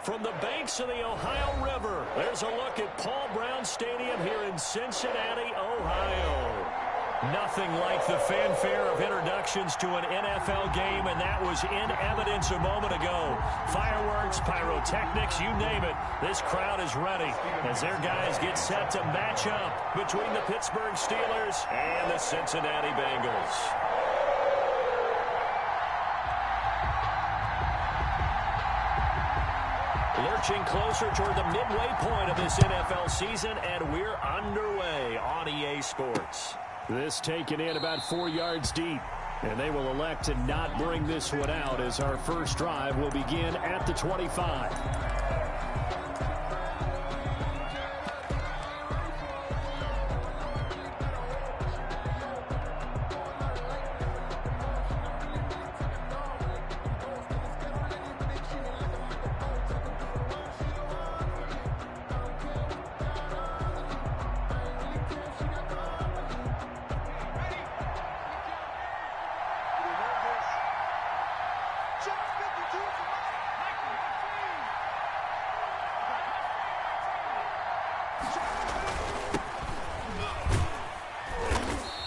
From the banks of the Ohio River, there's a look at Paul Brown Stadium here in Cincinnati, Ohio. Nothing like the fanfare of introductions to an NFL game, and that was in evidence a moment ago. Fireworks, pyrotechnics, you name it. This crowd is ready as their guys get set to match up between the Pittsburgh Steelers and the Cincinnati Bengals. Lurching closer toward the midway point of this NFL season, and we're underway on EA Sports. This taken in about 4 yards deep, and they will elect to not bring this one out as our first drive will begin at the 25.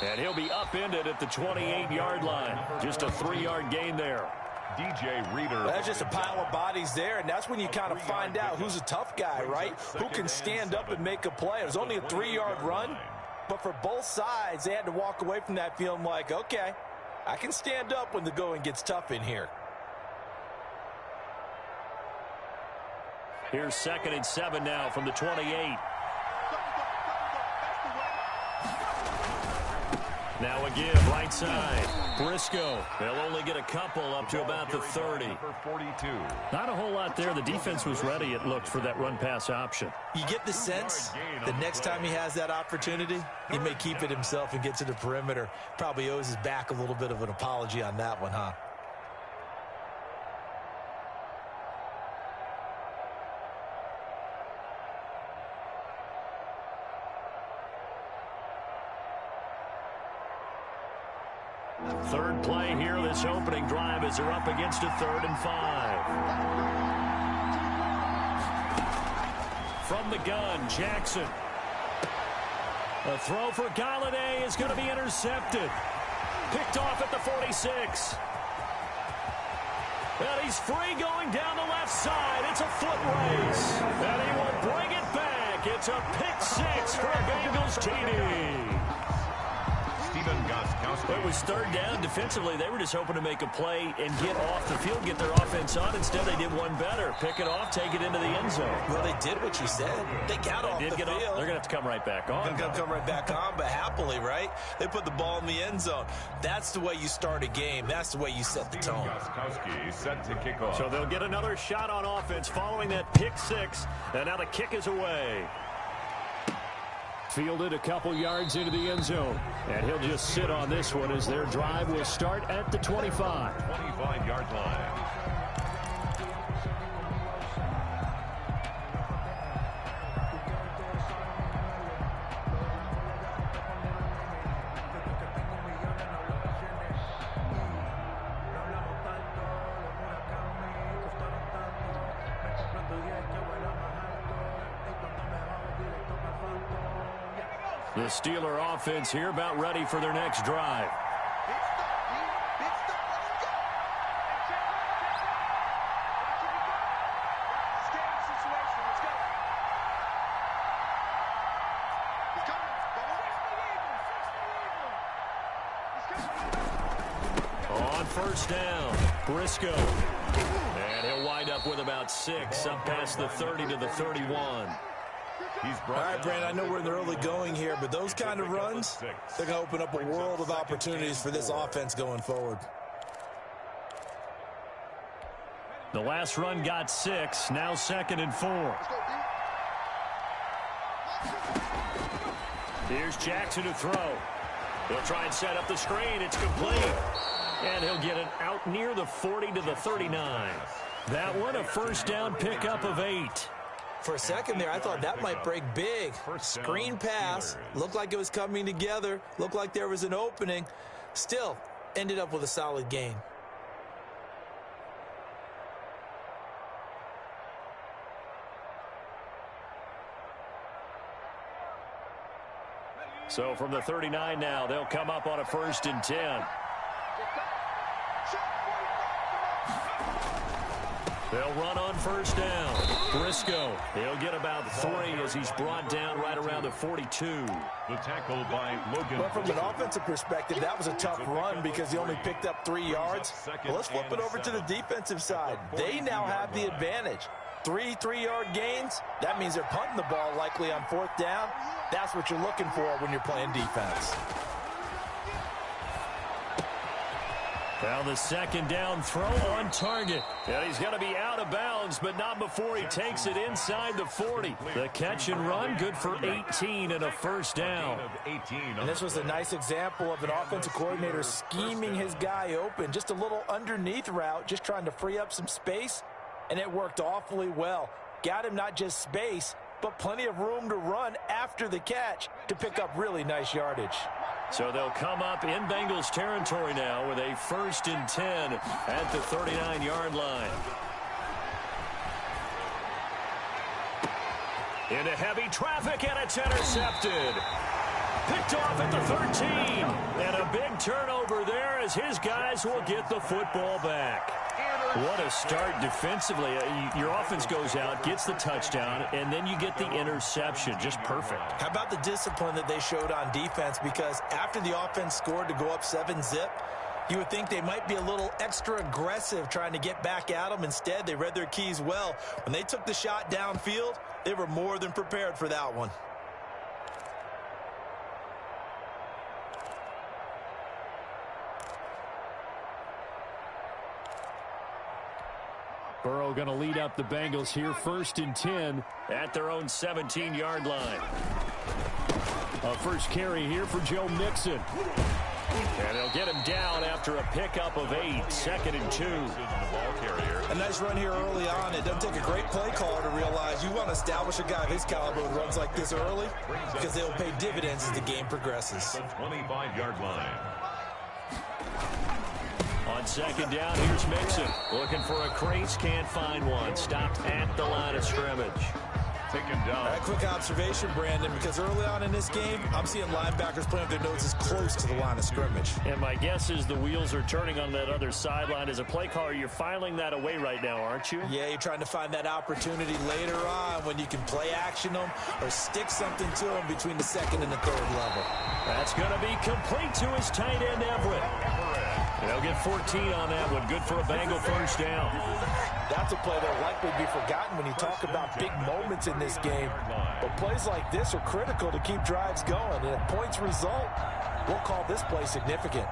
And he'll be upended at the 28-yard line. Just a 3-yard gain there. DJ Reader. That's just a pile of bodies there, and that's when you kind of find out who's a tough guy, right? Who can stand up and make a play. It was only a 3-yard run, but for both sides, they had to walk away from that feeling like, okay, I can stand up when the going gets tough in here. Here's 2nd and 7 now from the 28. Now again, right side. Briscoe. They'll only get a couple up to about the 30. Not a whole lot there. The defense was ready, it looked, for that run-pass option. You get the sense that next time he has that opportunity, he may keep it himself and get to the perimeter. Probably owes his back a little bit of an apology on that one, huh? Third play here, this opening drive, as they're up against a 3rd and 5. From the gun, Jackson. A throw for Galladay is going to be intercepted. Picked off at the 46. And he's free going down the left side. It's a foot race. And he will bring it back. It's a pick 6 for a Bengals TD. It was 3rd down. Defensively, they were just hoping to make a play and get off the field, get their offense on. Instead, they did one better. Pick it off, take it into the end zone. Well, they did what you said. They got off the field. They're going to have to come right back on. They're going to come right back on, but happily, right? They put the ball in the end zone. That's the way you start a game. That's the way you set the tone. Set to kick off. So they'll get another shot on offense following that pick 6. And now the kick is away. Fielded a couple yards into the end zone. And he'll just sit on this one as their drive will start at the 25. 25-yard line. The Steeler offense here about ready for their next drive. On 1st down, Briscoe. And he'll wind up with about 6 up past the 30 to the 31. All right, Brandon, I know we're in the early going here, but those kind of runs, they're going to open up a world of opportunities for this offense going forward. The last run got 6, now 2nd and 4. Here's Jackson to throw. He'll try and set up the screen. It's complete. And he'll get it out near the 40 to the 39. That one, a 1st down pickup of 8. For a second there, I thought that might break big. Screen pass, looked like it was coming together, looked like there was an opening. Still, ended up with a solid gain. So from the 39 now, they'll come up on a 1st and 10. They'll run on 1st down. Briscoe, he'll get about 3 as he's brought down right around the 42. The tackle by Logan. But from an offensive perspective, that was a tough run because he only picked up 3 yards. Well, let's flip it over to the defensive side. They now have the advantage. 3 3-yard gains, that means they're punting the ball likely on 4th down. That's what you're looking for when you're playing defense. Now the 2nd down throw on target. And he's going to be out of bounds, but not before he takes it inside the 40. The catch and run, good for 18 and a 1st down. And this was a nice example of an offensive coordinator scheming his guy open. Just a little underneath route, just trying to free up some space, and it worked awfully well. Got him not just space, but plenty of room to run after the catch to pick up really nice yardage. So they'll come up in Bengals territory now with a 1st and 10 at the 39-yard line. Into heavy traffic, and it's intercepted. Picked off at the 13. And a big turnover there as his guys will get the football back. What a start defensively. Your offense goes out, gets the touchdown, and then you get the interception. Just perfect. How about the discipline that they showed on defense? Because after the offense scored to go up 7-zip, you would think they might be a little extra aggressive trying to get back at them. Instead, they read their keys well. When they took the shot downfield, they were more than prepared for that one. Burrow going to lead up the Bengals here, 1st and 10 at their own 17-yard line. A first carry here for Joe Mixon. And they'll get him down after a pickup of 8, 2nd and 2. A nice run here early on. It doesn't take a great play caller to realize you want to establish a guy of his caliber who runs like this early because they'll pay dividends as the game progresses. The 25-yard line. On 2nd down, here's Mixon. Looking for a crease, can't find one. Stopped at the line of scrimmage. Taken down. A quick observation, Brandon, because early on in this game, I'm seeing linebackers playing with their noses close to the line of scrimmage. And my guess is the wheels are turning on that other sideline. As a play caller, you're filing that away right now, aren't you? Yeah, you're trying to find that opportunity later on when you can play action them or stick something to them between the 2nd and the 3rd level. That's going to be complete to his tight end, Everett. And they'll get 14 on that one. Good for a Bengal 1st down. That's a play that'll likely be forgotten when you talk about big moments in this game. But plays like this are critical to keep drives going. And if points result, we'll call this play significant.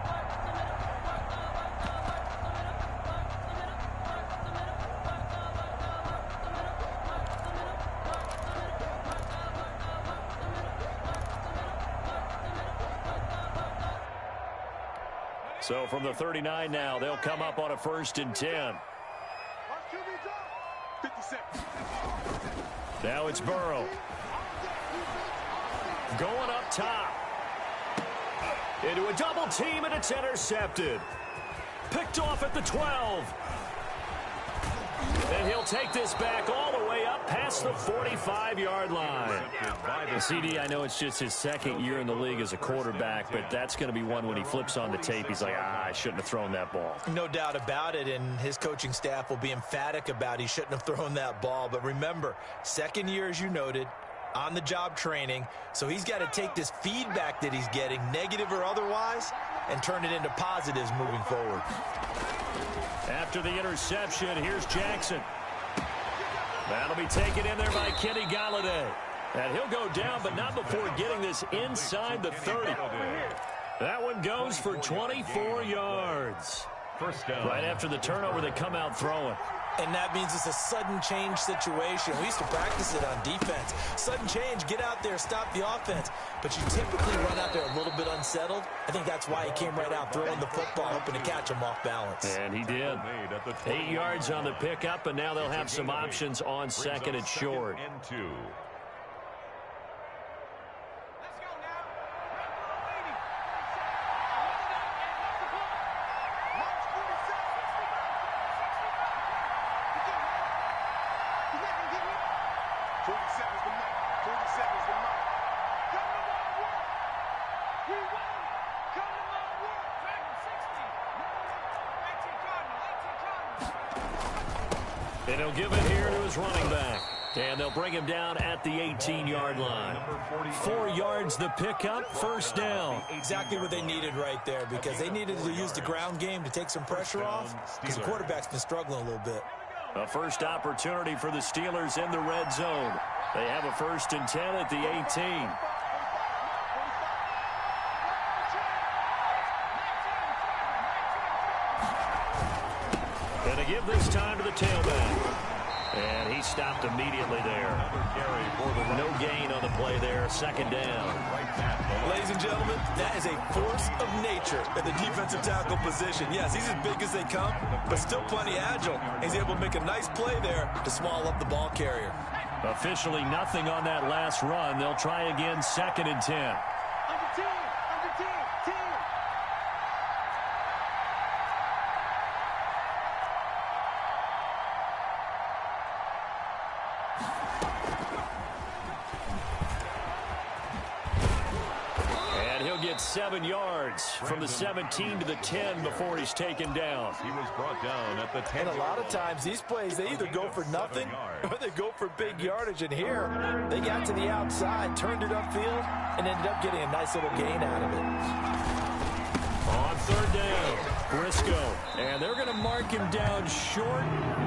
So from the 39 now, they'll come up on a 1st and 10. Now it's Burrow. Going up top. Into a double team, and it's intercepted. Picked off at the 12. And he'll take this back all the way up past the 45-yard line. CD, I know it's just his 2nd year in the league as a quarterback, but that's going to be one when he flips on the tape. He's like, I shouldn't have thrown that ball. No doubt about it, and his coaching staff will be emphatic about he shouldn't have thrown that ball. But remember, 2nd year, as you noted, on-the-job training, so he's got to take this feedback that he's getting, negative or otherwise, and turn it into positives moving forward. After the interception, here's Jackson. That'll be taken in there by Kenny Galladay. And he'll go down, but not before getting this inside the 30. That one goes for 24 yards. First down. Right after the turnover, they come out throwing. And that means it's a sudden change situation. We used to practice it on defense. Sudden change, get out there, stop the offense. But you typically run out there a little bit unsettled. I think that's why he came right out throwing the football, hoping to catch him off balance. And he did. 8 yards on the pickup, and now they'll have some options on 2nd and short. And 2. And he'll give it here to his running back. And they'll bring him down at the 18-yard line. 4 yards the pickup, first down. Exactly what they needed right there, because they needed to use the ground game to take some pressure off, because the quarterback's been struggling a little bit. A first opportunity for the Steelers in the red zone. They have a 1st and 10 at the 18. And to give this time to the tailback. And he stopped immediately there. No gain on the play there, 2nd down. Ladies and gentlemen, that is a force of nature at the defensive tackle position. Yes, he's as big as they come, but still plenty agile. He's able to make a nice play there to swallow up the ball carrier. Officially nothing on that last run. They'll try again, 2nd and 10. And he'll get 7 yards from the 17 to the 10 before he's taken down. He was brought down at the 10. And a lot of times these plays, they either go for nothing or they go for big yardage. And here, they got to the outside, turned it upfield, and ended up getting a nice little gain out of it. On 3rd down, Briscoe. And they're going to mark him down short,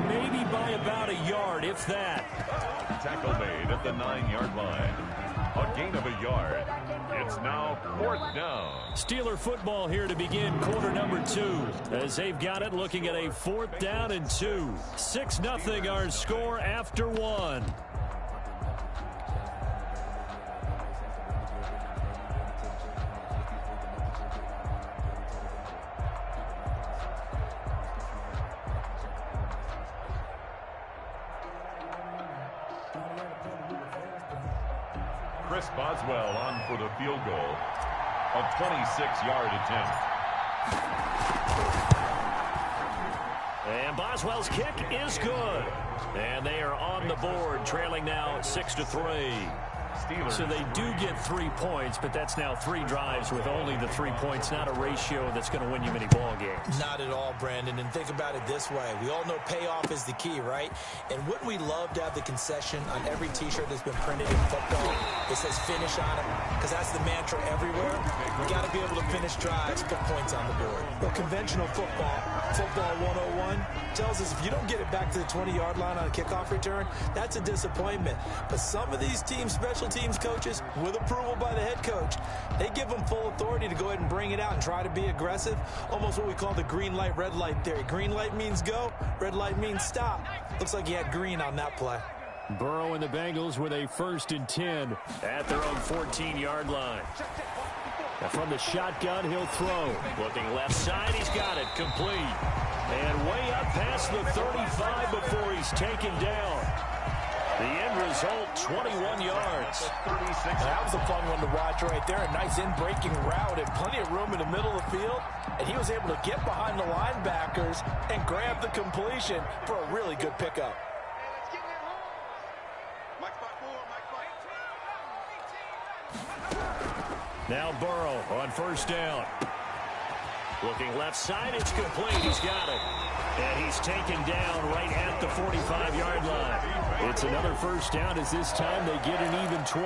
maybe by about a yard, if that. Tackle made at the 9-yard line. A gain of a yard. It's now 4th down. Steeler football here to begin quarter number 2. As they've got it, looking at a 4th down and 2. 6-0 our score after 1. Chris Boswell on for the field goal. A 26-yard attempt. And Boswell's kick is good. And they are on the board, trailing now 6-3. Steelers. So they do get 3 points, but that's now 3 drives with only the 3 points, not a ratio that's going to win you many ball games. Not at all, Brandon. And think about it this way. We all know payoff is the key, right? And wouldn't we love to have the concession on every T-shirt that's been printed in football? It says finish on it, because that's the mantra everywhere. You got to be able to finish drives, put points on the board. Well, conventional football 101, tells us if you don't get it back to the 20-yard line on a kickoff return, that's a disappointment. But some of these teams, special teams coaches, with approval by the head coach, they give them full authority to go ahead and bring it out and try to be aggressive. Almost what we call the green light, red light theory. Green light means go, red light means stop. Looks like he had green on that play. Burrow and the Bengals with a 1st and 10 at their own 14-yard line. Now from the shotgun, he'll throw. Looking left side, he's got it. Complete. And way up past the 35 before he's taken down. The end result, 21 yards. That was a fun one to watch right there. A nice in-breaking route and plenty of room in the middle of the field. And he was able to get behind the linebackers and grab the completion for a really good pickup. Now Burrow on 1st down. Looking left side, it's complete. He's got it. And he's taken down right at the 45-yard line. It's another 1st down as this time they get an even 20.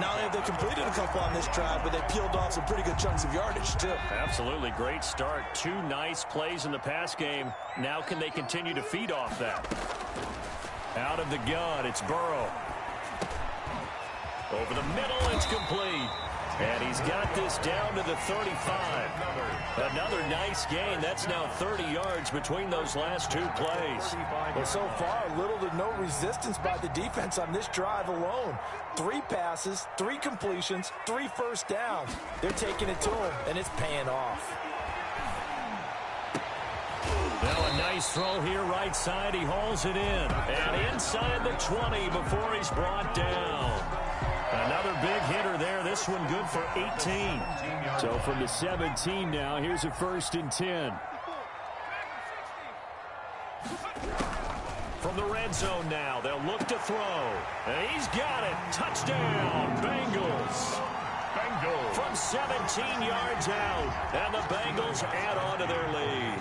Not only have they completed a couple on this drive, but they peeled off some pretty good chunks of yardage, too. Absolutely great start. 2 nice plays in the pass game. Now can they continue to feed off that? Out of the gun, it's Burrow. Over the middle, it's complete. And he's got this down to the 35. Another nice gain. That's now 30 yards between those last 2 plays. Well, so far, little to no resistance by the defense on this drive alone. 3 passes, 3 completions, 3 first downs. They're taking it to him, and it's paying off. Now a nice throw here right side. He hauls it in. And inside the 20 before he's brought down. Another big hitter there. This one good for 18. So from the 17 now, here's a 1st and 10. From the red zone now, they'll look to throw. And he's got it. Touchdown, Bengals. From 17 yards out. And the Bengals add on to their lead.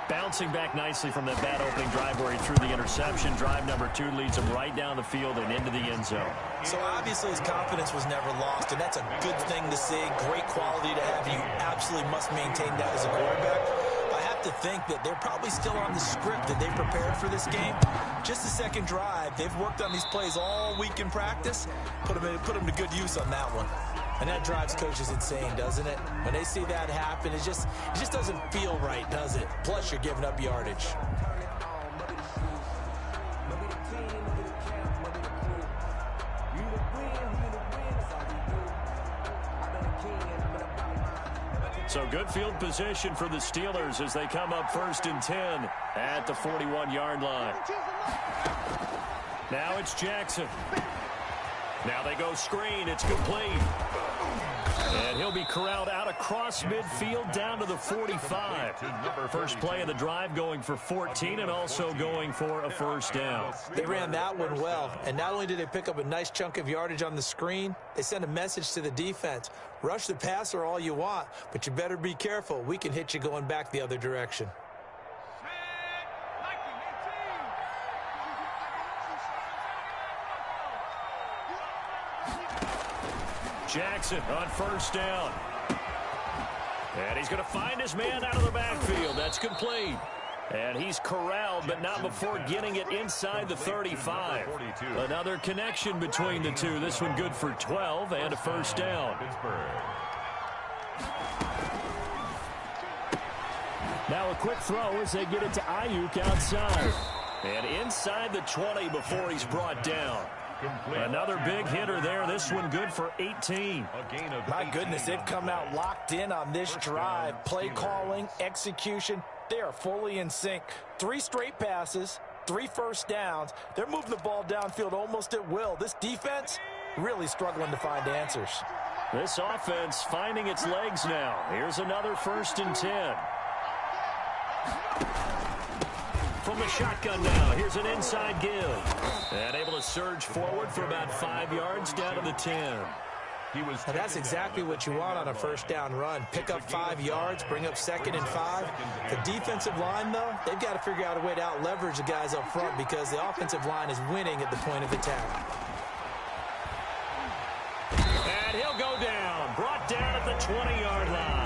Bouncing back nicely from that bad opening drive where he threw the interception. Drive number 2 leads him right down the field and into the end zone. So obviously his confidence was never lost, and that's a good thing to see. Great quality to have. You absolutely must maintain that as a quarterback. I have to think that they're probably still on the script that they prepared for this game. Just the second drive. They've worked on these plays all week in practice. Put them to good use on that one. And that drives coaches insane, doesn't it? When they see that happen, it just doesn't feel right, does it? Plus, you're giving up yardage. So good field position for the Steelers as they come up 1st and 10 at the 41-yard line. Now it's Jackson. Now they go screen. It's complete. And he'll be corralled out across midfield down to the 45. First play of the drive going for 14 and also going for a first down. They ran that one well, and not only did they pick up a nice chunk of yardage on the screen, they sent a message to the defense. Rush the passer all you want, but you better be careful. We can hit you going back the other direction. Jackson on first down. And he's going to find his man out of the backfield. That's complete. And he's corralled, but not before getting it inside the 35. Another connection between the two. This one good for 12 and a first down. Now a quick throw as they get it to Ayuk outside. And inside the 20 before he's brought down. Another big hitter there. This one good for 18. My goodness, they've come out locked in on this drive. Play calling, execution, they are fully in sync. 3 straight passes, 3 first downs. They're moving the ball downfield almost at will. This defense really struggling to find answers. This offense finding its legs now. Here's another 1st and 10. From the shotgun now, here's an inside give. And able to surge forward for about 5 yards down to the 10. And that's exactly what you want on a first down run. Pick up 5 yards, bring up 2nd and 5. The defensive line, though, they've got to figure out a way to out-leverage the guys up front because the offensive line is winning at the point of attack. And he'll go down, brought down at the 20-yard line.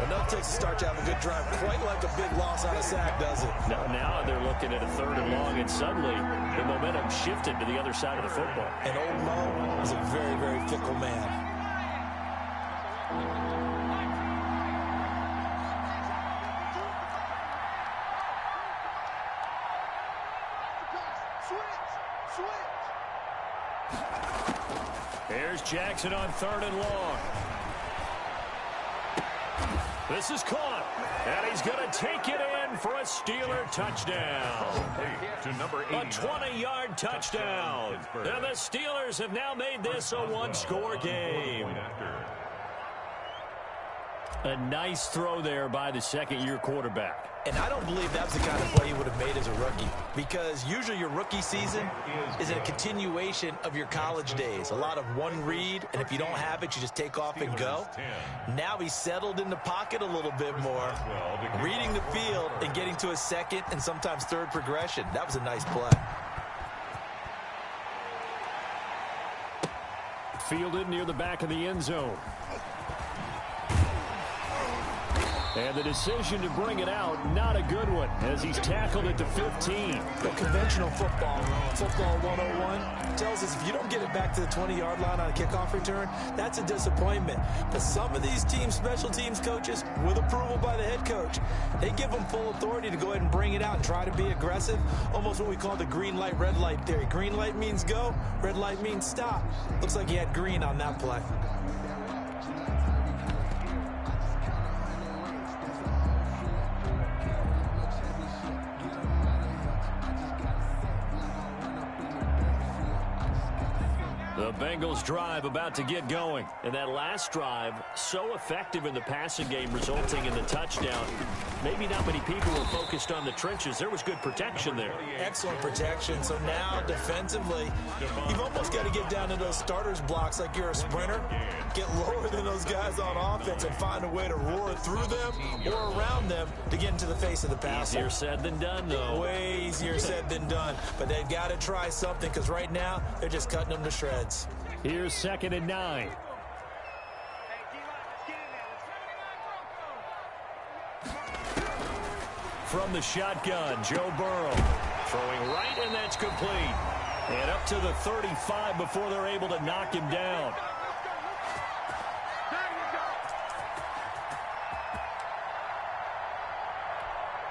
Enough takes to start to have a good drive, quite like a big loss on a sack, does it? Now they're looking at a 3rd and long, and suddenly the momentum shifted to the other side of the football. And old Mo is a very, very fickle man. Here's Jackson on 3rd and long. This is caught, and he's going to take it in for a Steeler touchdown. A 20-yard touchdown. And the Steelers have now made this a 1-score game. A nice throw there by the 2nd-year quarterback. And I don't believe that was the kind of play he would have made as a rookie, because usually your rookie season is a continuation of your college days. A lot of one read, and if you don't have it, you just take off and go. Now he's settled in the pocket a little bit more, reading the field and getting to a 2nd and sometimes 3rd progression. That was a nice play. Fielded near the back of the end zone. And the decision to bring it out, not a good one, as he's tackled at the 15. The conventional football 101, tells us if you don't get it back to the 20-yard line on a kickoff return, that's a disappointment. But some of these teams, special teams coaches, with approval by the head coach, they give them full authority to go ahead and bring it out and try to be aggressive, almost what we call the green light, red light theory. Green light means go, red light means stop. Looks like he had green on that play. The Bengals drive about to get going. And that last drive, so effective in the passing game, resulting in the touchdown. Maybe not many people were focused on the trenches. There was good protection there. Excellent protection. So now, defensively, you've almost got to get down to those starters blocks like you're a sprinter. get lower than those guys on offense and find a way to roar through them or around them to get into the face of the passer. Easier said than done, though. Way easier said than done. But they've got to try something because right now they're just cutting them to shreds. Here's 2nd and 9. From the shotgun, Joe Burrow throwing right, and that's complete. And up to the 35 before they're able to knock him down.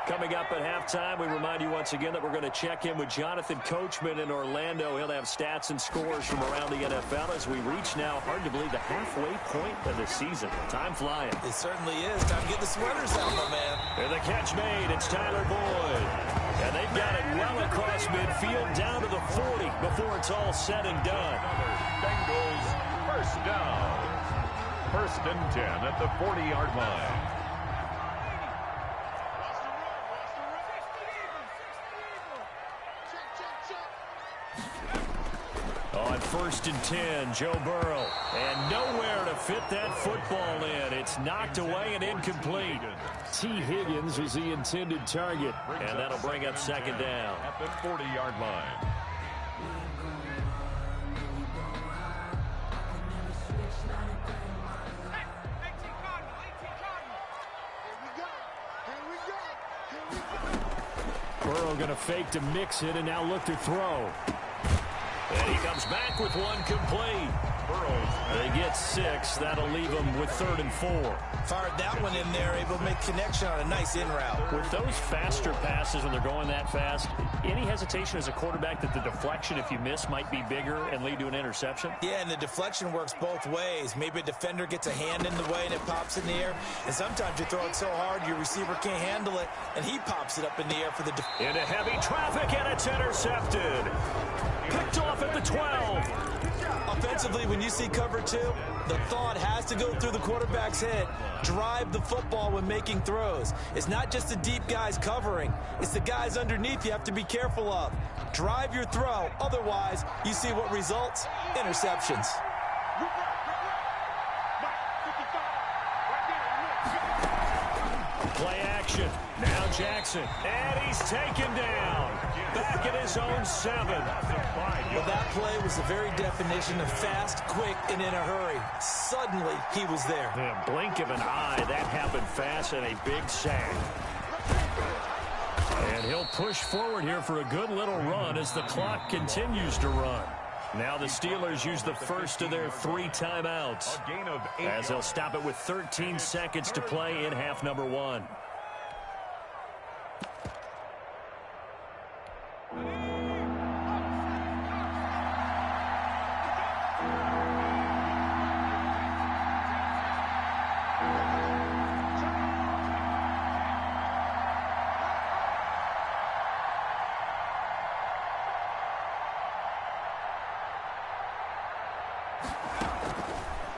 Coming up at halftime, we remind you once again that we're going to check in with Jonathan Coachman in Orlando. He'll have stats and scores from around the NFL as we reach now, hard to believe, the halfway point of the season. Time flying. It certainly is. Time to get the sweaters out, my man. And the catch made. It's Tyler Boyd. And they've got it well across midfield down to the 40 before it's all said and done. Bengals first down. 1st and 10 at the 40-yard line. On 1st and 10, Joe Burrow. And nowhere to fit that football in. It's knocked away and incomplete. T. Higgins was the intended target. And that'll bring up 2nd down. At the 40-yard line. Burrow going to fake to mix it and now look to throw. And he comes back with one complete. They get 6. That'll leave them with 3rd and 4. Fired that one in there, able to make connection on a nice in route. With those faster passes when they're going that fast, any hesitation as a quarterback that the deflection, if you miss, might be bigger and lead to an interception? Yeah, and the deflection works both ways. Maybe a defender gets a hand in the way and it pops in the air. And sometimes you throw it so hard your receiver can't handle it, and he pops it up in the air for the into heavy traffic, and it's intercepted. Picked off at the 12. Offensively, when you see cover 2, the thought has to go through the quarterback's head. Drive the football when making throws. It's not just the deep guys covering. It's the guys underneath you have to be careful of. Drive your throw. Otherwise, you see what results? Interceptions. Play action. Now Jackson. And he's taken down. Back at his own 7. Well, that play was the very definition of fast, quick, and in a hurry. Suddenly, he was there. In a blink of an eye, that happened fast and a big sack. And he'll push forward here for a good little run as the clock continues to run. Now the Steelers use the first of their 3 timeouts, A gain of 8 as they'll stop it with 13 seconds to play in half number 1.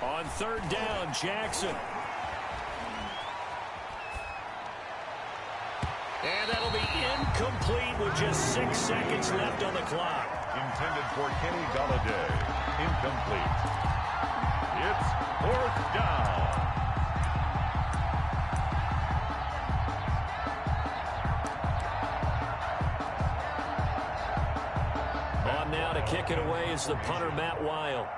On 3rd down, Jackson. And that'll be incomplete with just 6 seconds left on the clock. intended for Kenny Golladay. Incomplete. It's 4th down. On now to kick it away is the punter, Matt Weil.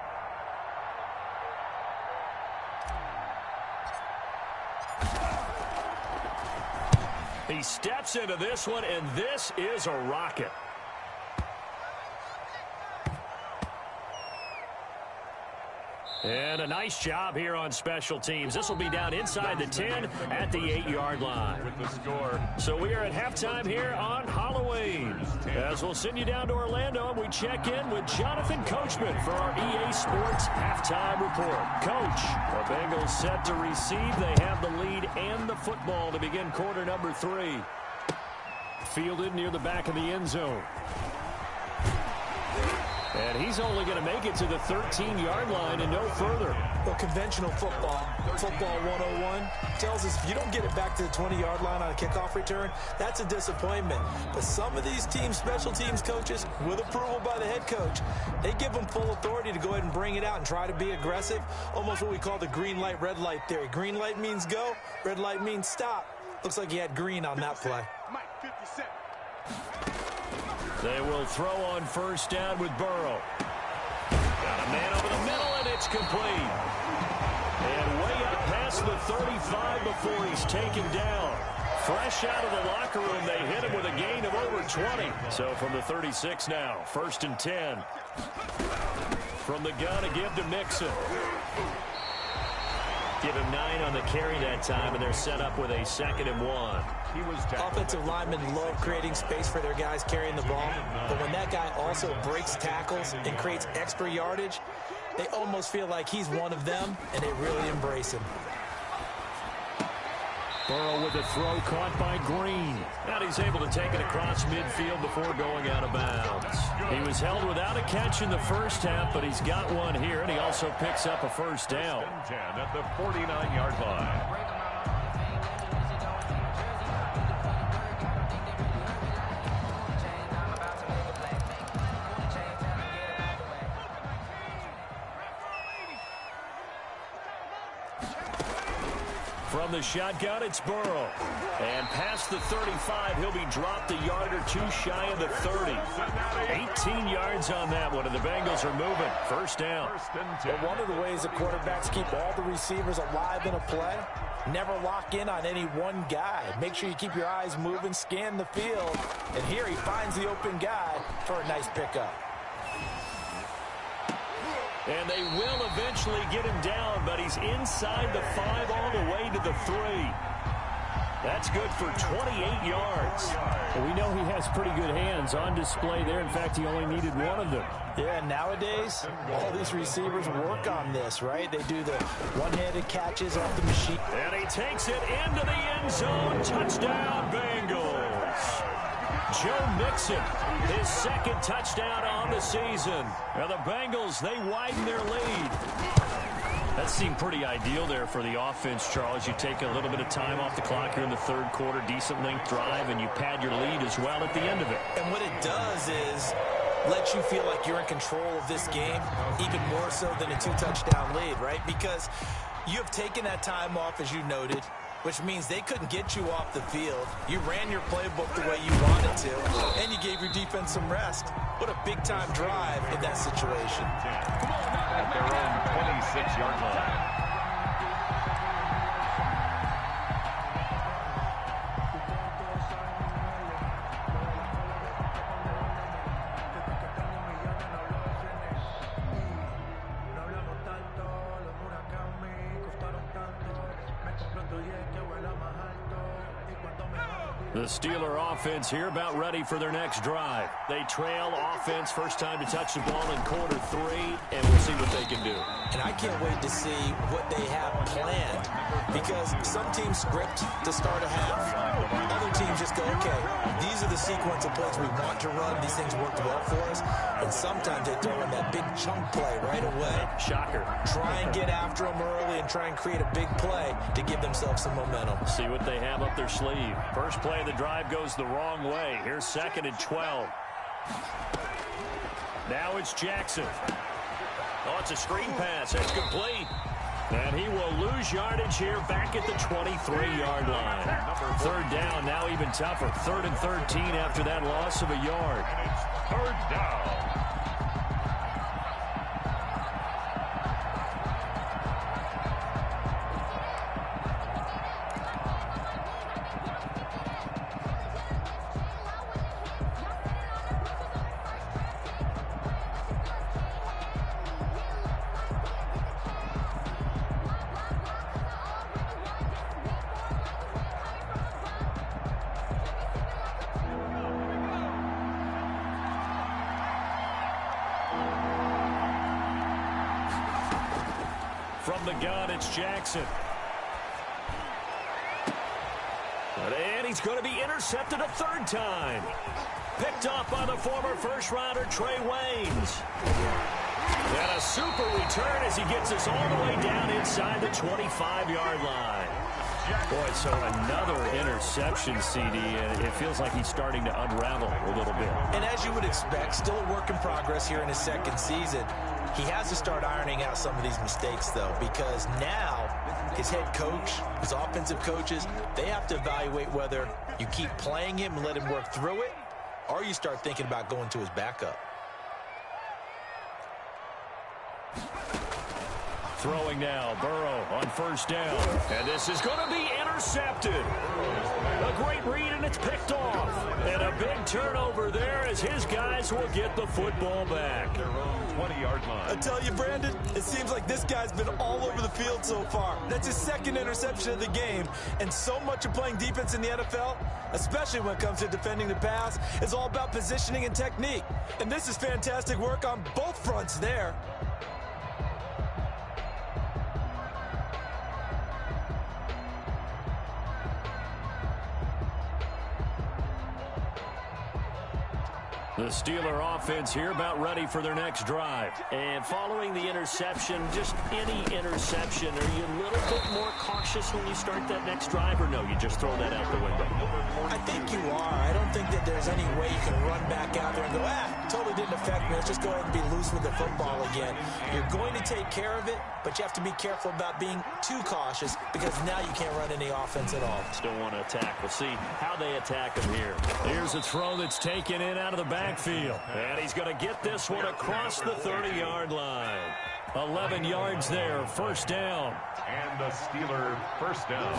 He steps into this one, and this is a rocket. And a nice job here on special teams. This will be down inside the 10 at the 8-yard line. With the score. So we are at halftime here on Halloween. As we'll send you down to Orlando, and we check in with Jonathan Coachman for our EA Sports Halftime Report. Coach, the Bengals set to receive. They have the lead and the football to begin quarter number 3. Fielded near the back of the end zone. And he's only going to make it to the 13-yard line and no further. Well, conventional football 101, tells us if you don't get it back to the 20-yard line on a kickoff return, that's a disappointment. But some of these teams, special teams coaches, with approval by the head coach, they give them full authority to go ahead and bring it out and try to be aggressive, almost what we call the green light, red light theory. Green light means go, red light means stop. Looks like he had green on that play. They will throw on first down with Burrow. Got a man over the middle, and it's complete. And way up past the 35 before he's taken down. Fresh out of the locker room, they hit him with a gain of over 20. So from the 36 now, 1st and 10. From the gun, a give to Mixon. Give him 9 on the carry that time, and they're set up with a 2nd and 1. Offensive linemen love creating space for their guys carrying the ball, but when that guy also breaks tackles and creates extra yardage, they almost feel like he's one of them, and they really embrace him. Burrow with the throw caught by Green. And he's able to take it across midfield before going out of bounds. He was held without a catch in the first half, but he's got one here, and he also picks up a first down. 10 at the 49-yard line. From the shotgun, it's Burrow. And past the 35, he'll be dropped a yard or two shy of the 30. 18 yards on that one, and the Bengals are moving. First down. But one of the ways the quarterbacks keep all the receivers alive in a play, never lock in on any one guy. Make sure you keep your eyes moving, scan the field. And here he finds the open guy for a nice pickup. And they will eventually get him down, but he's inside the 5 all the way to the 3. That's good for 28 yards. Well, we know he has pretty good hands on display there. In fact, he only needed one of them. Yeah, nowadays, all these receivers work on this, right? They do the one-handed catches off the machine. And he takes it into the end zone. Touchdown, Bengals. Joe Mixon, his 2nd touchdown on the season. Now the Bengals, they widen their lead. That seemed pretty ideal there for the offense, Charles. You take a little bit of time off the clock here in the 3rd quarter, decent length drive, and you pad your lead as well at the end of it. And what it does is let you feel like you're in control of this game, even more so than a 2-touchdown lead, right? Because you have taken that time off, as you noted, which means they couldn't get you off the field. You ran your playbook the way you wanted to, and you gave your defense some rest. What a big-time drive in that situation. At their own 26-yard line. The Steeler offense here about ready for their next drive. They trail offense, first time to touch the ball in quarter 3, and we'll see what they can do. And I can't wait to see what they have planned, because some teams script to start a half. Other teams just go, okay, these are the sequence of plays we want to run. These things worked well for us. And sometimes they throw in that big chunk play right away. Shocker. Try and get after them early and try and create a big play to give themselves some momentum. See what they have up their sleeve. First play of the drive goes the wrong way. Here's 2nd and 12. Now it's Jackson. Oh, it's a screen pass. That's complete. And he will lose yardage here back at the 23-yard line. 3rd down, now even tougher. 3rd and 13 after that loss of a yard. And it's 3rd down. From the gun, it's Jackson. And he's going to be intercepted a 3rd time. picked off by the former first-rounder Trey Waynes. And a super return as he gets us all the way down inside the 25-yard line. Boy, so another interception, CD, and it feels like he's starting to unravel a little bit. And as you would expect, still a work in progress here in his second season. He has to start ironing out some of these mistakes, though, because now his head coach, his offensive coaches, they have to evaluate whether you keep playing him and let him work through it, or you start thinking about going to his backup. Throwing now, Burrow on first down. And this is going to be intercepted. A great read, and it's picked off. And a big turnover there as his guys will get the football back. 20-yard line. I tell you, Brandon, it seems like this guy's been all over the field so far. That's his second interception of the game. And so much of playing defense in the NFL, especially when it comes to defending the pass, is all about positioning and technique. And this is fantastic work on both fronts there. The Steeler offense here about ready for their next drive. And following the interception, just any interception, are you a little bit more cautious when you start that next drive, or no, you just throw that out the window? I think you are. I don't think that there's any way you can run back out there and go, totally didn't affect me. Let's just go ahead and be loose with the football again. You're going to take care of it, but you have to be careful about being too cautious because now you can't run any offense at all. Still want to attack. We'll see how they attack him here. Here's a throw that's taken in out of the backfield. And he's going to get this one across the 30-yard line. 11 yards there, first down. And the Steeler first down.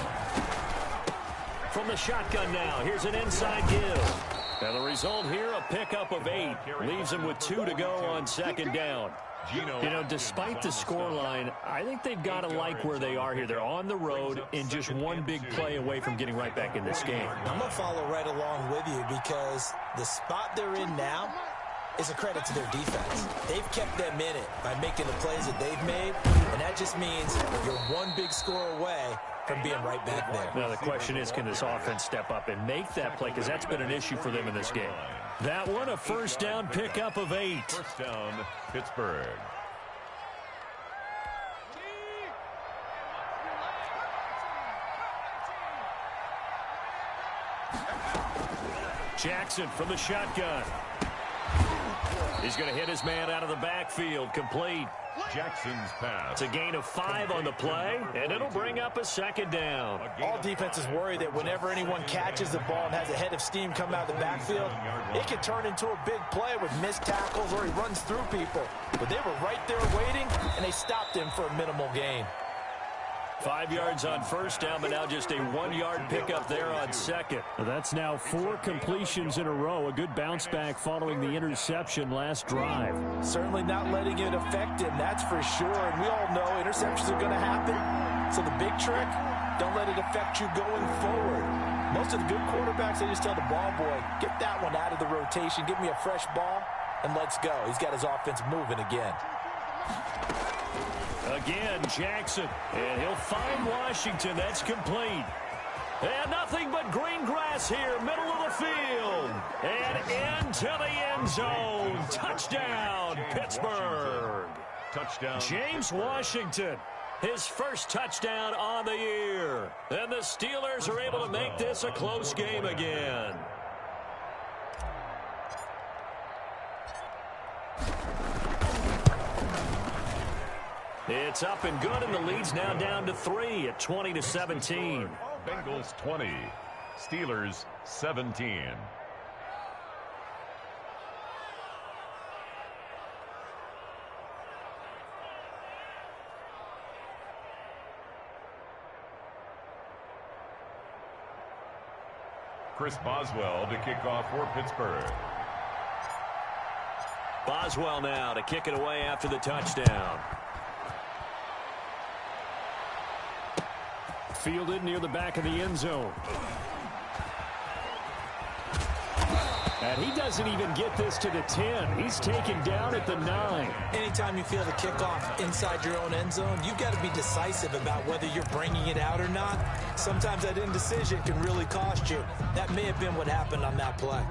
From the shotgun now, here's an inside give. And the result here, a pickup of 8. Leaves him with 2 to go on second down. You know, despite the scoreline, I think they've got to like where they are here. They're on the road and just one big play away from getting right back in this game. I'm going to follow right along with you because the spot they're in now is a credit to their defense. They've kept them in it by making the plays that they've made, and that just means you're one big score away from being right back there. Now, the question is, can this offense step up and make that play? Because that's been an issue for them in this game. That one, a first down pickup of 8. First down, Pittsburgh. Jackson from the shotgun. He's going to hit his man out of the backfield, complete. Jackson's pass. It's a gain of 5 on the play, and it'll bring up a second down. All defenses worry that whenever anyone catches the ball and has a head of steam come out of the backfield, it can turn into a big play with missed tackles or he runs through people. But they were right there waiting, and they stopped him for a minimal gain. 5 yards on first down, but now just a 1-yard pickup there on second. That's now 4 completions in a row. A good bounce back following the interception last drive. Certainly not letting it affect him, that's for sure. And we all know interceptions are going to happen. So the big trick, don't let it affect you going forward. Most of the good quarterbacks, they just tell the ball boy, get that one out of the rotation, give me a fresh ball, and let's go. He's got his offense moving again. Again, Jackson, and he'll find Washington. That's complete. And nothing but green grass here, middle of the field. And into the end zone. Touchdown, Pittsburgh. Touchdown. James Washington, his first touchdown on the year. And the Steelers are able to make this a close game again. It's up and good, and the lead's now down to 3 at 20-17. Bengals 20, Steelers 17. Chris Boswell to kick off for Pittsburgh. Boswell now to kick it away after the touchdown. Fielded near the back of the end zone. And he doesn't even get this to the 10. He's taken down at the 9. Anytime you feel the kickoff inside your own end zone, you've got to be decisive about whether you're bringing it out or not. Sometimes that indecision can really cost you. That may have been what happened on that play.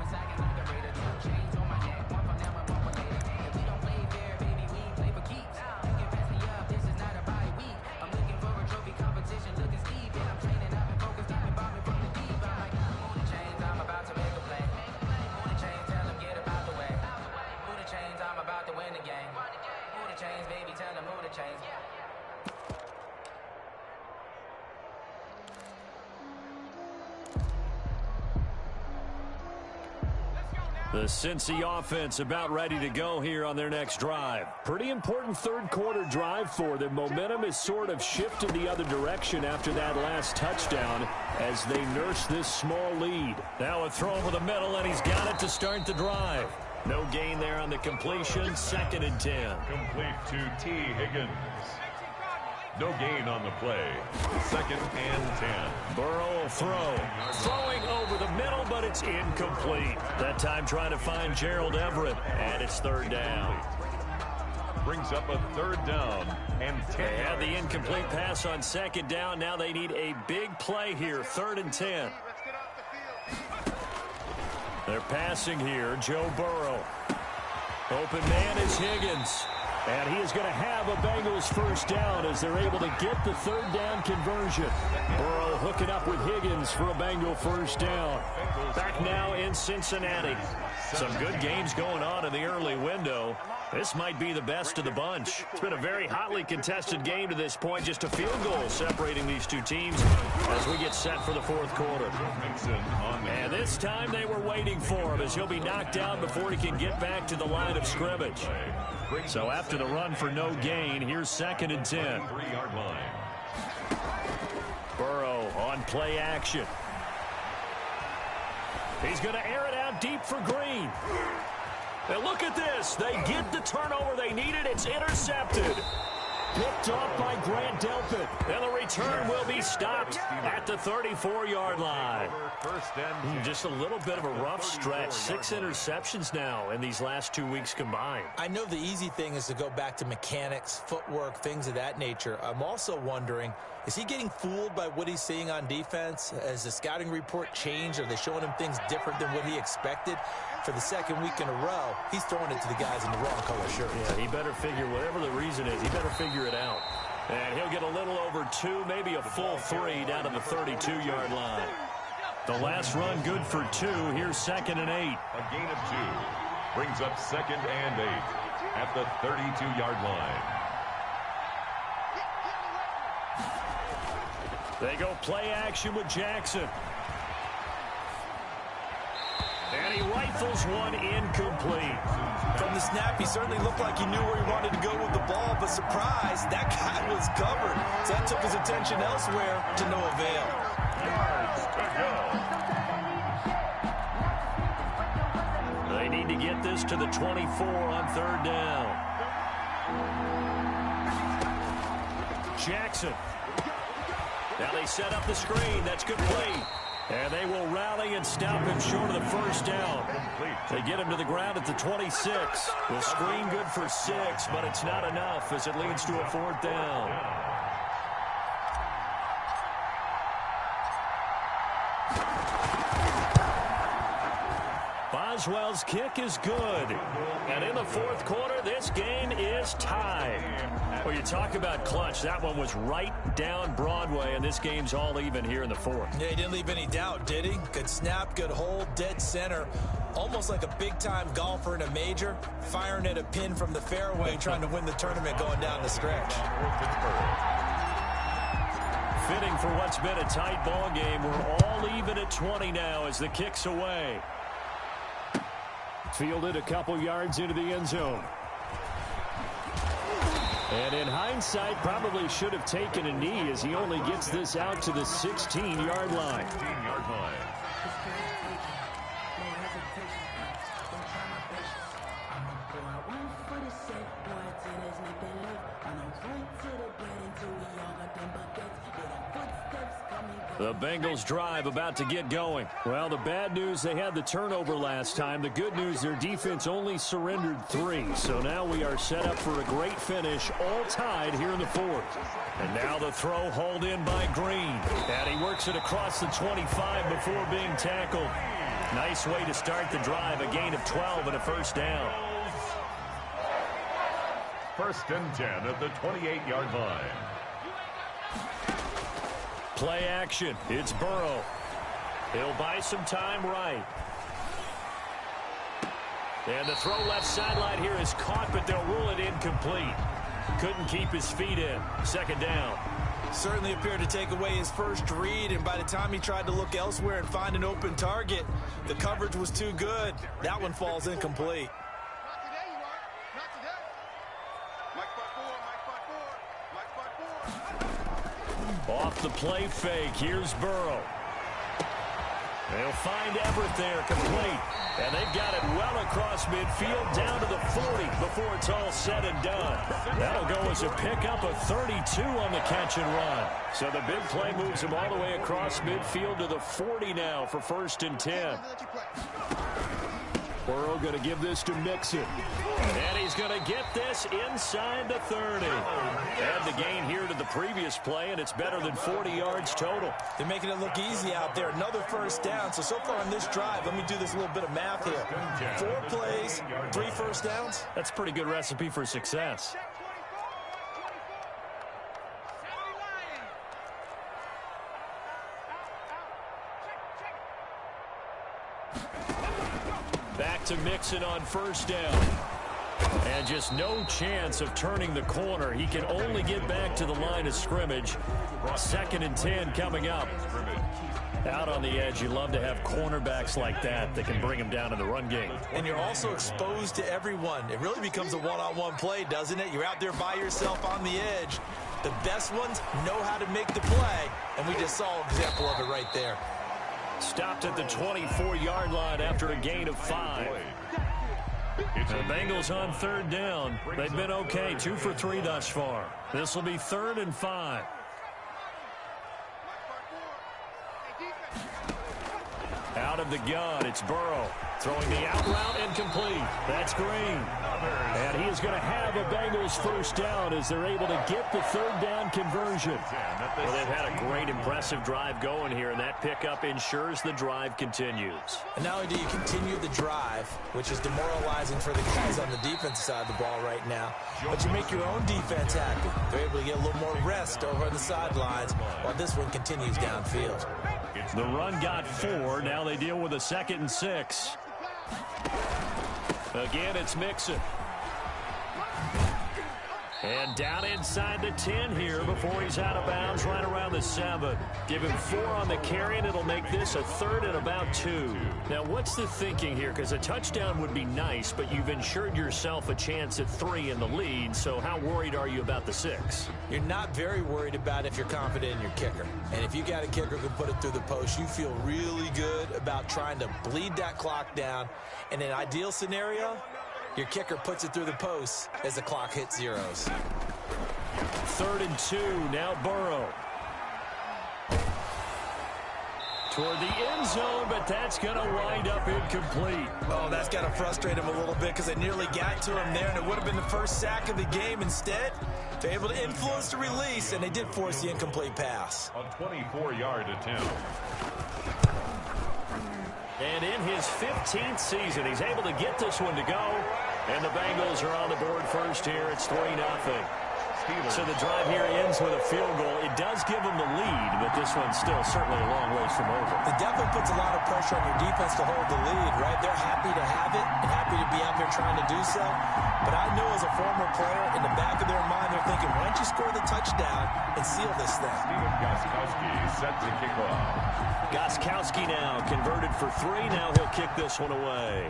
The Cincy offense about ready to go here on their next drive. Pretty important third quarter drive for them. Momentum is sort of shifted the other direction after that last touchdown as they nurse this small lead. Now a throw over the middle, and he's got it to start the drive. No gain there on the completion. 2nd and 10. Complete to T. Higgins. No gain on the play. 2nd and 10. Burrow will throw. Throwing over the middle, but it's incomplete. That time trying to find Gerald Everett, and it's 3rd down. Brings up a 3rd down and 10. They had the incomplete pass on 2nd down. Now they need a big play here. 3rd and 10. They're passing here. Joe Burrow. Open man is Higgins. And he is going to have a Bengals 1st down as they're able to get the 3rd down conversion. Burrow hooking up with Higgins for a Bengal 1st down. Back now in Cincinnati. Some good games going on in the early window. This might be the best of the bunch. It's been a very hotly contested game to this point. Just a field goal separating these two teams as we get set for the 4th quarter. And this time they were waiting for him as he'll be knocked down before he can get back to the line of scrimmage. So after the run for no gain, here's 2nd and 10. 3-yard line. Burrow on play action. He's going to air it out deep for Green. And look at this. They get the turnover they needed. It's intercepted. Picked off by Grant Delpit. And the return will be stopped at the 34-yard line. Just a little bit of a rough stretch. 6 interceptions now in these last 2 weeks combined. I know the easy thing is to go back to mechanics, footwork, things of that nature. I'm also wondering, is he getting fooled by what he's seeing on defense? Has the scouting report changed? Are they showing him things different than what he expected? For the 2nd week in a row, he's throwing it to the guys in the wrong color shirt. Yeah, he better figure, whatever the reason is, he better figure it out. And he'll get a little over 2, maybe a full 3 down to the 32-yard line. The last run good for 2. Here's 2nd and 8. A gain of 2. Brings up 2nd and 8 at the 32-yard line. They go play action with Jackson. And he rifles one incomplete. From the snap, he certainly looked like he knew where he wanted to go with the ball, but surprise, that guy was covered. So that took his attention elsewhere to no avail. Yards to go. They need to get this to the 24 on 3rd down. Jackson. Now they set up the screen. That's good play. And they will rally and stop him short of the 1st down. They get him to the ground at the 26. The screen good for 6, but it's not enough as it leads to a 4th down. Boswell's kick is good. And in the 4th quarter, this game is tied. Well, you talk about clutch. That one was right down Broadway, and this game's all even here in the 4th. Yeah, he didn't leave any doubt, did he? Good snap, good hold, dead center. Almost like a big-time golfer in a major, firing at a pin from the fairway, trying to win the tournament going down the stretch. Fitting for what's been a tight ball game. We're all even at 20 now as the kick's away. Fielded a couple yards into the end zone. And in hindsight, probably should have taken a knee as he only gets this out to the 16-yard line. 16-yard line. The Bengals drive about to get going. Well, the bad news, they had the turnover last time. The good news, their defense only surrendered 3. So now we are set up for a great finish, all tied here in the 4th. And now the throw hauled in by Green. And he works it across the 25 before being tackled. Nice way to start the drive, a gain of 12 and a 1st down. 1st and 10 at the 28-yard line. Play action. It's Burrow. He'll buy some time right. And the throw left sideline here is caught, but they'll rule it incomplete. Couldn't keep his feet in. 2nd down. Certainly appeared to take away his first read, and by the time he tried to look elsewhere and find an open target, the coverage was too good. That one falls incomplete. Off the play fake, here's Burrow. They'll find Everett there, complete. And they've got it well across midfield, down to the 40 before it's all said and done. That'll go as a pickup of 32 on the catch and run. So the big play moves him all the way across midfield to the 40 now for 1st and 10. Burrow going to give this to Mixon. And he's going to get this inside the 30. Add the gain here to the previous play, and it's better than 40 yards total. They're making it look easy out there. Another first down. So far in this drive, let me do this little bit of math here. 4 plays, 3 first downs. That's a pretty good recipe for success. Back to Mixon on 1st down. And just no chance of turning the corner. He can only get back to the line of scrimmage. 2nd and 10 coming up. Out on the edge, you love to have cornerbacks like that can bring him down in the run game. And you're also exposed to everyone. It really becomes a one-on-one play, doesn't it? You're out there by yourself on the edge. The best ones know how to make the play, and we just saw an example of it right there. Stopped at the 24-yard line after a gain of 5. The Bengals on 3rd down. They've been okay, 2 for 3 thus far. This will be 3rd and 5. Out of the gun, it's Burrow. Throwing the out route incomplete. That's Green. And he is going to have a Bengals 1st down as they're able to get the 3rd down conversion. Well, they've had a great, impressive drive going here, and that pickup ensures the drive continues. And not only do you continue the drive, which is demoralizing for the guys on the defensive side of the ball right now, but you make your own defense happy. They're able to get a little more rest over on the sidelines while this one continues downfield. The run got 4. Now they deal with a 2nd and 6. Again, it's Mixon. And down inside the 10 here before he's out of bounds, right around the 7. Give him 4 on the carry, and it'll make this a 3rd and about 2. Now, what's the thinking here? Because a touchdown would be nice, but you've ensured yourself a chance at 3 in the lead, so how worried are you about the 6? You're not very worried about if you're confident in your kicker. And if you got a kicker who can put it through the post, you feel really good about trying to bleed that clock down. In an ideal scenario, your kicker puts it through the post as the clock hits zeros. 3rd and 2, now Burrow. Toward the end zone, but that's going to wind up incomplete. Oh, that's got to frustrate him a little bit because they nearly got to him there, and it would have been the first sack of the game. Instead, they're able to influence the release, and they did force the incomplete pass. A 24-yard attempt. And in his 15th season, he's able to get this one to go. And the Bengals are on the board first here. It's 3-0. So the drive here ends with a field goal. It does give them the lead, but this one's still certainly a long ways from over. It definitely puts a lot of pressure on your defense to hold the lead, right? They're happy to have it and happy to be out there trying to do so. But I know as a former player, in the back of their mind, they're thinking, why don't you score the touchdown and seal this thing? Steven Gostkowski set to kick off. Gostkowski now converted for 3. Now he'll kick this one away.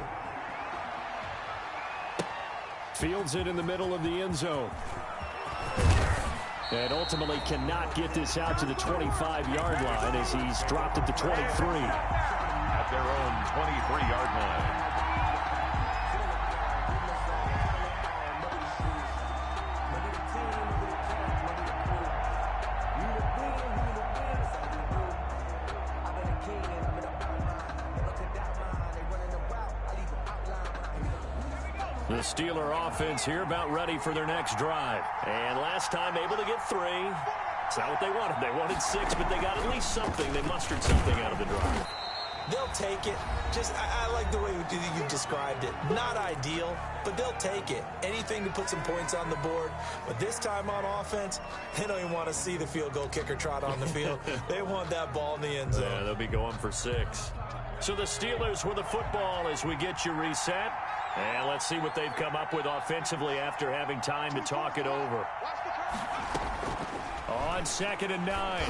Fields it in the middle of the end zone. And ultimately cannot get this out to the 25-yard line as he's dropped at the 23. At their own 23-yard line. The Steeler offense here about ready for their next drive. And last time able to get 3. It's not what they wanted. They wanted 6, but they got at least something. They mustered something out of the drive. They'll take it. Just, I like the way you described it. Not ideal, but they'll take it. Anything to put some points on the board. But this time on offense, they don't even want to see the field goal kicker trot on the field. They want that ball in the end zone. Yeah, they'll be going for 6. So the Steelers with the football as we get you reset. And let's see what they've come up with offensively after having time to talk it over. On on 2nd and 9.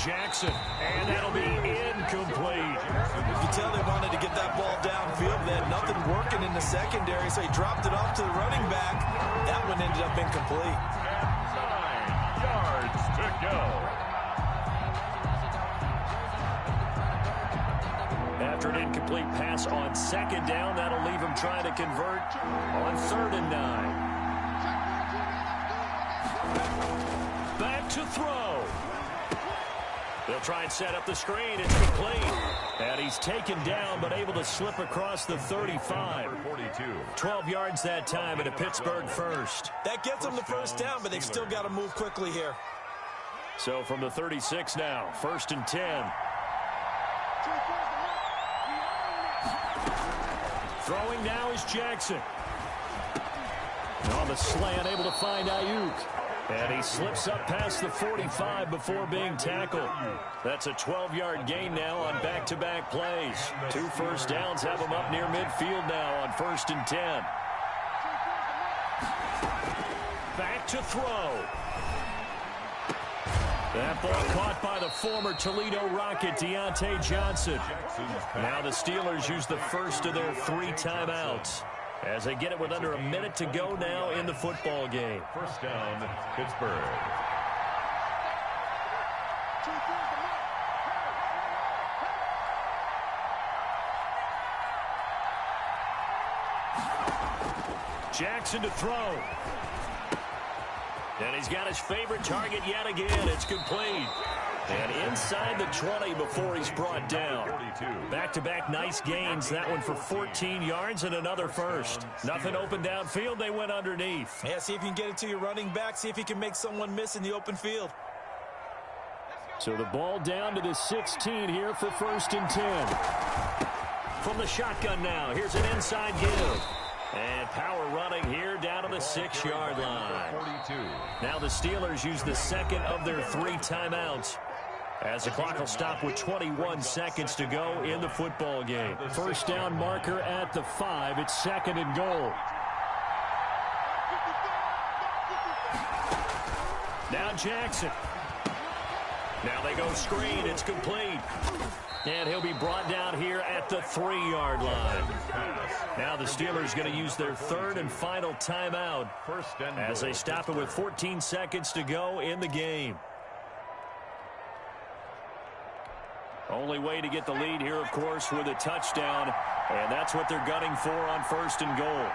Jackson, and that'll be incomplete. You can tell they wanted to get that ball downfield. They had nothing working in the secondary, so he dropped it off to the running back. That one ended up incomplete. 9 yards to go. After an incomplete pass on 2nd down, that'll leave him trying to convert on 3rd and 9. Back to throw. They'll try and set up the screen. It's complete. And he's taken down, but able to slip across the 35. 12 yards that time, and a Pittsburgh first. That gets them the first down, but they've still got to move quickly here. So from the 36 now, 1st and 10. Throwing now is Jackson. On the slant, able to find Ayuk. And he slips up past the 45 before being tackled. That's a 12-yard gain now on back-to-back plays. 2 first downs have him up near midfield now on 1st and 10. Back to throw. That ball caught by the former Toledo Rocket, Deontay Johnson. Now the Steelers use the first of their 3 timeouts as they get it with under a minute to go now in the football game. First down, Pittsburgh. Jackson to throw. And he's got his favorite target yet again. It's complete. And inside the 20 before he's brought down. Back-to-back nice gains. That one for 14 yards and another first. Nothing open downfield. They went underneath. Yeah, see if you can get it to your running back. See if you can make someone miss in the open field. So the ball down to the 16 here for 1st and 10. From the shotgun now. Here's an inside give. And power running here down to the 6-yard line. Now the Steelers use the second of their 3 timeouts, as the clock will stop with 21 seconds to go in the football game. First down marker at the 5. It's 2nd and goal. Now Jackson. Now they go screen. It's complete. And he'll be brought down here at the 3-yard line. Now the Steelers going to use their 3rd and final timeout as they stop it with 14 seconds to go in the game. Only way to get the lead here, of course, with a touchdown. And that's what they're gunning for on 1st and goal.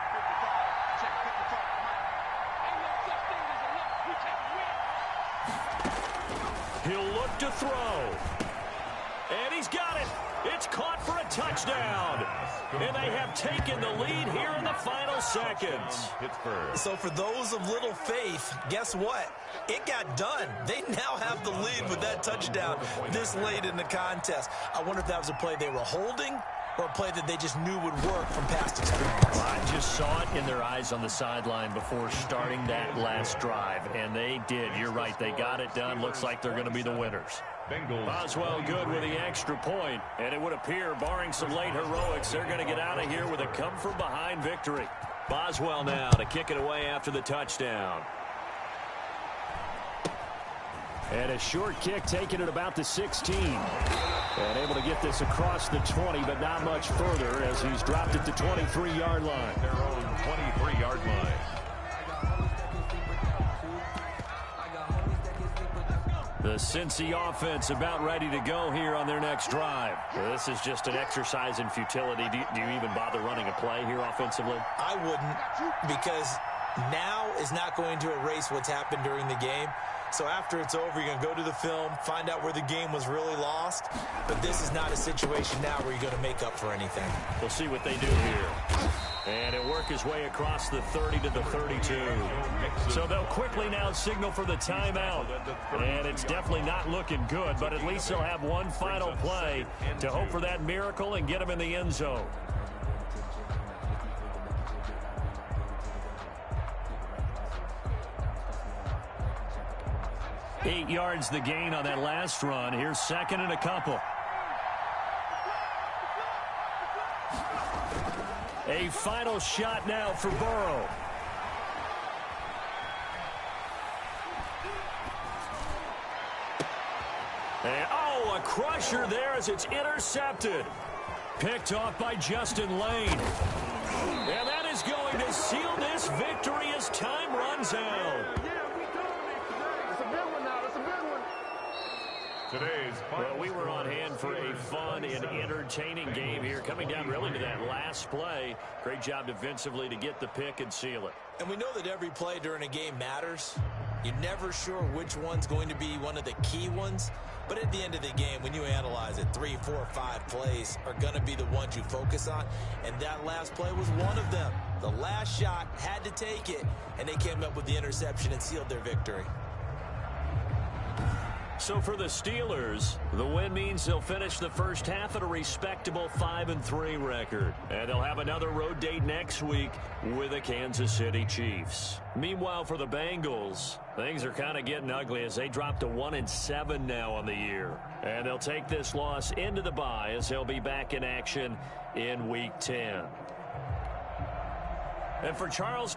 He'll look to throw. And he's got it. It's caught for a touchdown. And they have taken the lead here in the final seconds. So for those of little faith, guess what? It got done. They now have the lead with that touchdown this late in the contest. I wonder if that was a play they were holding or a play that they just knew would work from past experience. Well, I just saw it in their eyes on the sideline before starting that last drive, and they did. You're right. They got it done. Looks like they're going to be the winners. Boswell good with the extra point, and it would appear, barring some late heroics, they're going to get out of here with a come-from-behind victory. Boswell now to kick it away after the touchdown. And a short kick taken at about the 16. And able to get this across the 20, but not much further as he's dropped it to 23-yard line. Their own 23-yard line. The Cincy offense about ready to go here on their next drive. Well, this is just an exercise in futility. Do you even bother running a play here offensively? I wouldn't, because now is not going to erase what's happened during the game. So after it's over, you're going to go to the film, find out where the game was really lost. But this is not a situation now where you're going to make up for anything. We'll see what they do here. And he'll work his way across the 30 to the 32. So they'll quickly now signal for the timeout. And it's definitely not looking good, but at least they'll have one final play to hope for that miracle and get him in the end zone. 8 yards the gain on that last run. Here's 2nd and a couple. A final shot now for Burrow. And, a crusher there as it's intercepted. Picked off by Justin Lane. And that is going to seal this victory as time runs out. Well, we were on hand for a fun and entertaining game here, coming down really to that last play. Great job defensively to get the pick and seal it. And we know that every play during a game matters. You're never sure which one's going to be one of the key ones. But at the end of the game, when you analyze it, 3, 4, 5 plays are going to be the ones you focus on. And that last play was one of them. The last shot had to take it, and they came up with the interception and sealed their victory. So for the Steelers, the win means they'll finish the first half at a respectable 5-3 record. And they'll have another road date next week with the Kansas City Chiefs. Meanwhile, for the Bengals, things are kind of getting ugly as they drop to 1-7 now on the year. And they'll take this loss into the bye as they'll be back in action in Week 10. And for Charles...